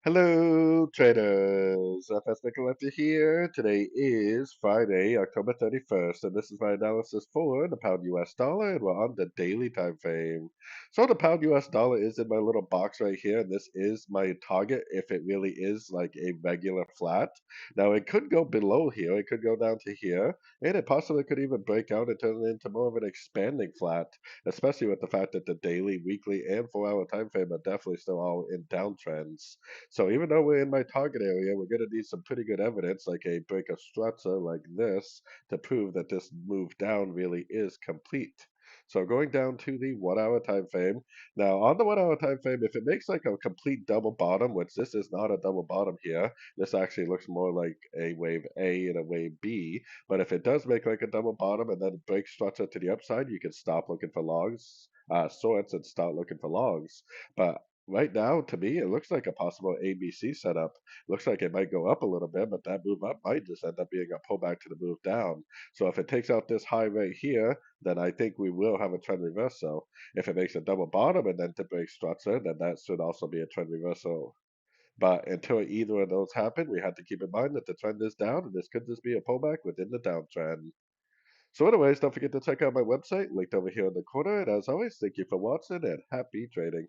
Hello, traders. FX Pip Collector here. Today is Friday, October 31st, and this is my analysis for the pound US dollar, and we're on the daily time frame. So the pound US dollar is in my little box right here, and this is my target if it really is like a regular flat. Now, it could go below here, it could go down to here, and it possibly could even break out and turn it into more of an expanding flat, especially with the fact that the daily, weekly, and 4-hour time frame are definitely still all in downtrends. So even though we're in my target area, we're going to need some pretty good evidence, like a break of structure like this, to prove that this move down really is complete. So going down to the 1 hour time frame. Now on the 1 hour time frame, if it makes like a complete double bottom, which this is not a double bottom here, this actually looks more like a wave A and a wave B. But if it does make like a double bottom and then break structure to the upside, you can stop looking for logs, shorts, and start looking for logs. But right now, to me, it looks like a possible ABC setup. Looks like it might go up a little bit, but that move up might just end up being a pullback to the move down. So if it takes out this high right here, then I think we will have a trend reversal. If it makes a double bottom and then to break structure, then that should also be a trend reversal. But until either of those happen, we have to keep in mind that the trend is down, and this could just be a pullback within the downtrend. So anyways, don't forget to check out my website, linked over here in the corner. And as always, thank you for watching and happy trading.